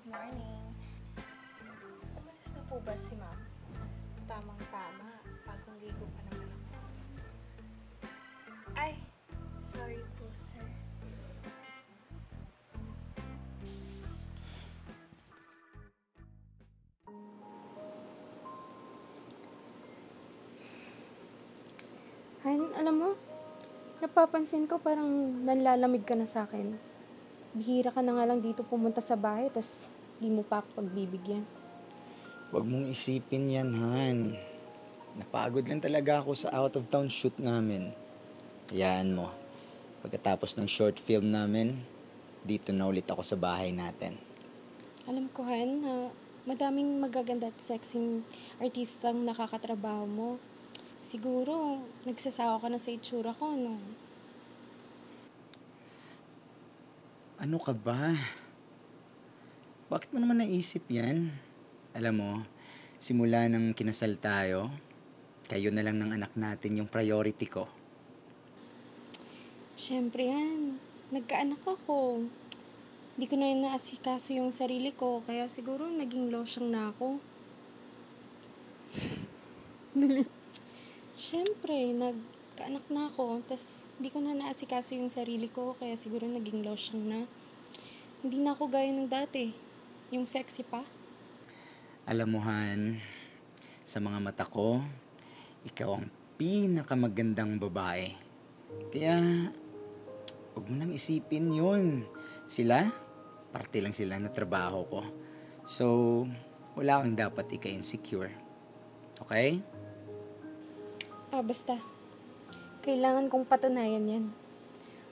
Morning. Umalis na po ba si ma'am? Tamang-tama. Bagong ligo pa naman ako. Ay, sorry po, sir. Han, alam mo, napapansin ko parang nanlalamig ka na sa akin. Bihira ka na nga lang dito pumunta sa bahay, tas di mo pa ako pagbibigyan. Huwag mong isipin yan, Han. Napagod lang talaga ako sa out-of-town shoot namin. Hayaan mo. Pagkatapos ng short film namin, dito na ulit ako sa bahay natin. Alam ko, Han, na madaming magaganda at sexing artistang nakakatrabaho mo. Siguro, nagsasawa ka na sa itsura ko, no? Ano ka ba? Bakit mo naman naisip yan? Alam mo, simula nang kinasal tayo, kayo na lang ng anak natin yung priority ko. Siyempre, Han, nagkaanak ako. Hindi ko na naasikaso yung sarili ko, kaya siguro naging losyang na ako. Siyempre, nagkaanak na ako, tas hindi ko na naasikaso yung sarili ko, kaya siguro naging losyang na. Hindi na ako gaya ng dati, yung sexy pa. Alam mo, Han, sa mga mata ko, ikaw ang pinakamagandang babae. Kaya, huwag mo nang isipin yun. Sila, parte lang sila na trabaho ko. So, wala kang dapat ika-insecure. Okay? Basta, kailangan kong patunayan yan.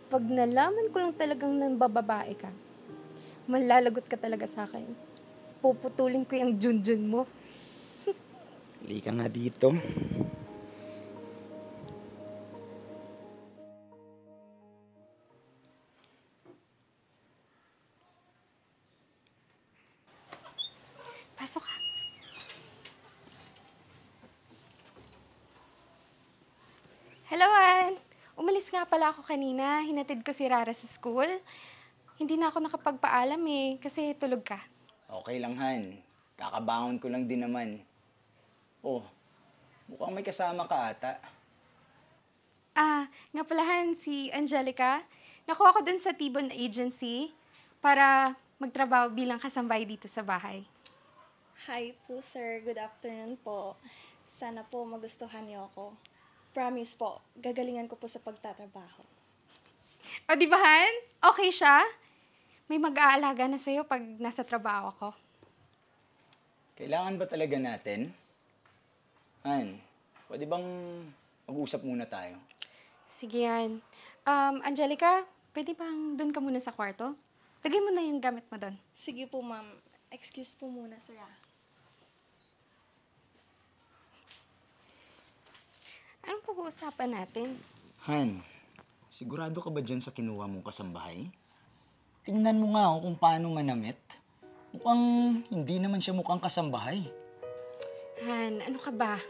Pag nalaman ko lang talagang nambababae ka, malalagot ka talaga sa akin. Puputulin ko yung junjun mo. Halika nga dito. Pasok ka. Hello, Ann! Umalis nga pala ako kanina. Hinatid ko si Rara sa school. Hindi na ako nakapagpaalam kasi tulog ka. Okay lang, Han. Kakabangon ko lang din naman. Oh, mukhang may kasama ka ata. Nga pala, Han, si Angelica. Nakuha ko dun sa Tibon Agency para magtrabaho bilang kasambay dito sa bahay. Hi po, sir. Good afternoon po. Sana po magustuhan niyo ako. Promise po, gagalingan ko po sa pagtatrabaho. O, di ba, Han? Okay siya? May mag-aalaga na sa'yo pag nasa trabaho ako. Kailangan ba talaga natin? Han, pwede bang mag-usap muna tayo? Sige yan. Angelica, pwede bang doon ka muna sa kwarto? Lagay mo na yung gamit mo doon. Sige po, ma'am. Excuse po muna, sir. Anong pag-uusapan natin? Han, sigurado ka ba dyan sa kinuha mong kasambahay? Tingnan mo nga kung paano manamit. Mukhang hindi naman siya mukhang kasambahay. Han, ano ka ba?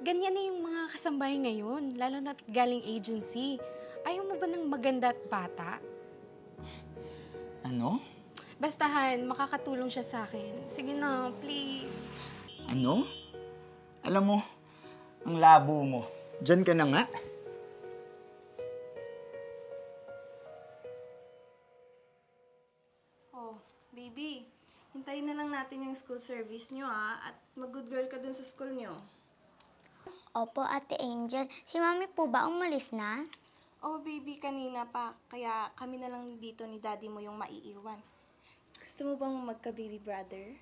Ganyan na yung mga kasambahay ngayon, lalo na galing agency. Ayaw mo ba ng maganda at bata? Ano? Basta, Han, makakatulong siya sa akin. Sige na, please. Ano? Alam mo, ang labo mo. Diyan ka na nga. Oh, baby. Hintayin na lang natin yung school service nyo, at mag-good girl ka dun sa school nyo. Opo, Ate Angel. Si Mami po ba umalis na? Oh, baby, kanina pa. Kaya kami na lang dito ni daddy mo yung maiiwan. Gusto mo bang magka-baby brother?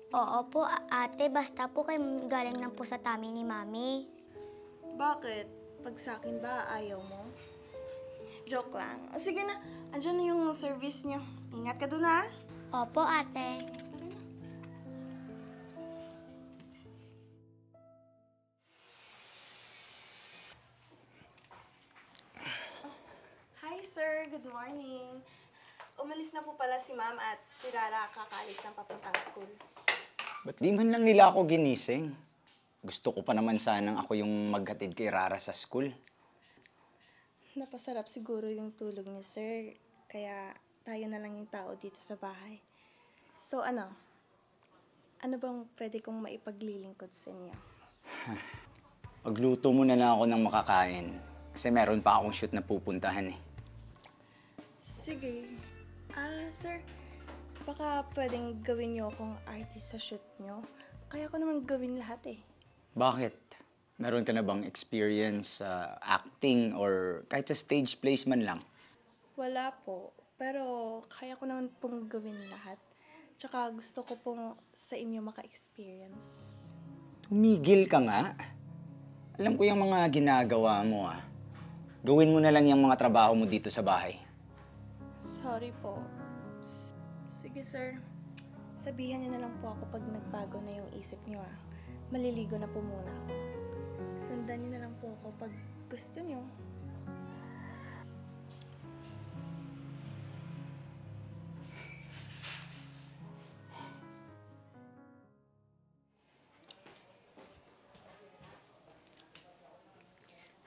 Oo po, ate. Basta po kayo galing lang po sa tummy ni Mami. Bakit? Pag sa akin ba, ayaw mo? Joke lang. O, sige na. Andyan na yung service nyo. Ingat ka dun, ha? Opo, ate. Hi, sir. Good morning. Umalis na po pala si ma'am at si Rara kakaalis ng papuntang school. Ba't di man lang nila ako ginising? Gusto ko pa naman sanang ako yung maghatid kay Rara sa school. Napasarap siguro yung tulog ni sir. Kaya tayo na lang yung tao dito sa bahay. So ano? Ano bang pwede kong maipaglilingkod sa inyo? Pagluto mo na lang ako ng makakain. Kasi meron pa akong shoot na pupuntahan eh. Sige. Sir, baka pwedeng gawin niyo akong artist sa shoot niyo. Kaya ko naman gawin lahat eh. Bakit? Meron ka na bang experience sa acting or kahit sa stage plays man lang? Wala po. Pero kaya ko naman pong gawin lahat. Tsaka gusto ko pong sa inyo maka-experience. Tumigil ka nga. Alam ko yung mga ginagawa mo ah. Gawin mo na lang yung mga trabaho mo dito sa bahay. Sorry po. Sige sir. Sabihan niyo na lang po ako pag nagbago na yung isip niyo ah. Maliligo na po muna ako. Sundan niyo na lang po ako pag gusto niyo.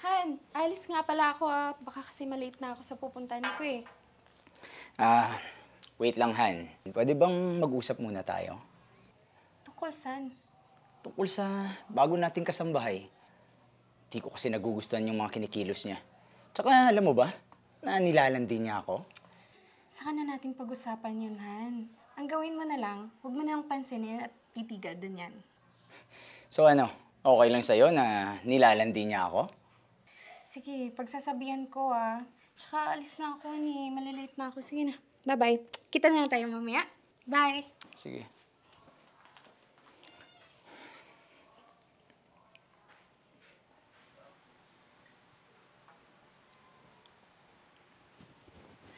Han, alis nga pala ako ah. Baka kasi malate na ako sa pupuntahan ko eh. Wait lang Han. Pwede bang mag-usap muna tayo? Tungkol saan? Tungkol sa bago nating kasambahay. Di ko kasi nagugustuhan yung mga kinikilos niya. Tsaka alam mo ba, na nilalandi niya ako? Saka na natin pag-usapan yun, Han. Ang gawin mo na lang, huwag mo na lang pansinin at titigal dun yan. So ano, okay lang sa'yo na nilalandi niya ako? Sige, pagsasabihan ko ah. Tsaka alis na ako ni, malilate na ako. Sige na, bye-bye. Kita na lang tayo mamaya. Bye! Sige.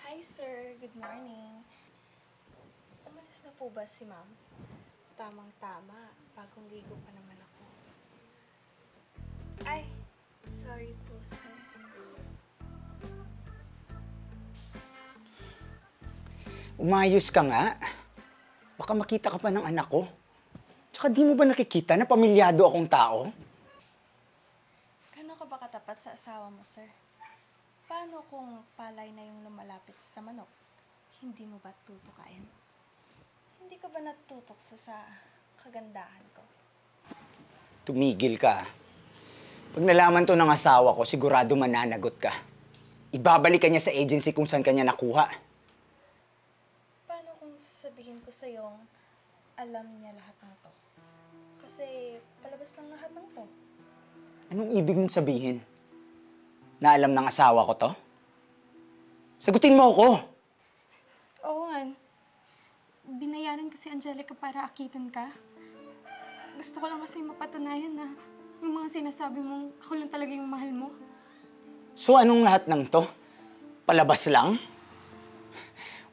Hi sir, good morning. Umalis na po ba si ma'am? Tamang-tama, bagong ligo pa naman ako. Ay, sorry po sir. Umayos ka nga. Baka makita ka pa ng anak ko. Tsaka di mo ba nakikita na pamilyado akong tao? Gano'n ka ba katapat sa asawa mo, sir? Paano kung palay na yung lumalapit sa manok? Hindi mo ba tutukain? Hindi ka ba natutok sa kagandahan ko? Tumigil ka. Pag nalaman to ng asawa ko, sigurado mananagot ka. Ibabalik ka niya sa agency kung saan kanya nakuha. Paano kung sabihin ko sa'yong alam niya lahat ng to? Kasi palabas ng lahat ng to. Anong ibig mong sabihin? Na alam ng asawa ko to? Sagutin mo ako! Oo, Han. Binayaran kasi Angelica para akitan ka. Gusto ko lang kasi mapatunayan na yung mga sinasabi mong ako lang talaga yung mahal mo. So anong lahat ng to? Palabas lang?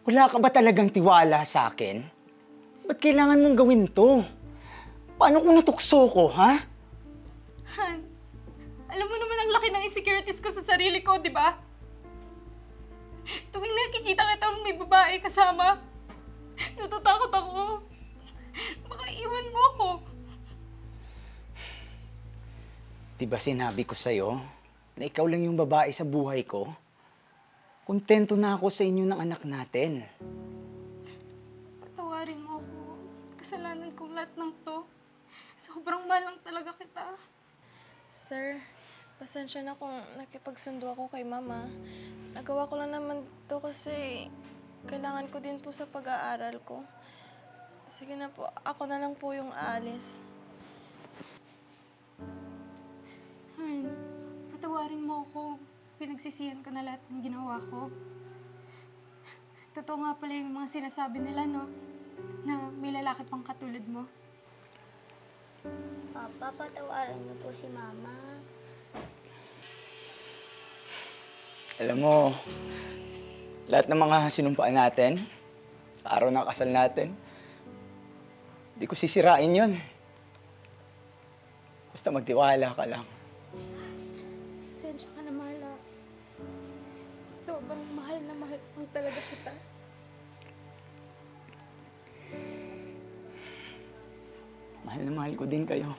Wala ka ba talagang tiwala sa akin? Ba't kailangan mong gawin to? Paano kung natukso ko, ha? Han, alam mo naman ang laki ng insecurities ko sa sarili ko, di ba? Tuwing nakikita kita may babae kasama, natatakot ako. Baka iwan mo ako. Di ba sinabi ko sa'yo na ikaw lang yung babae sa buhay ko? Kontento na ako sa inyo ng anak natin. Patawarin mo ako. Kasalanan kong lahat ng to. Sobrang mahal lang talaga kita. Sir, pasensya na kung nakipagsundo ako kay Mama. Nagawa ko lang naman to kasi kailangan ko din po sa pag-aaral ko. Sige na po, ako na lang po yung aalis. Han, patawarin mo ako. Pinagsisihan ko na lahat ng ginawa ko. Totoo nga pala yung mga sinasabi nila, no? Na may lalaki pang katulad mo. Papa, patawaran niyo po si Mama. Alam mo, lahat ng mga sinumpaan natin, sa araw ng kasal natin, di ko sisirain yun. Basta magtiwala ka lang. Pasensya ka na, Marla. Sobrang mahal na mahal lang talaga kita. Mahal na mahal ko din kayo.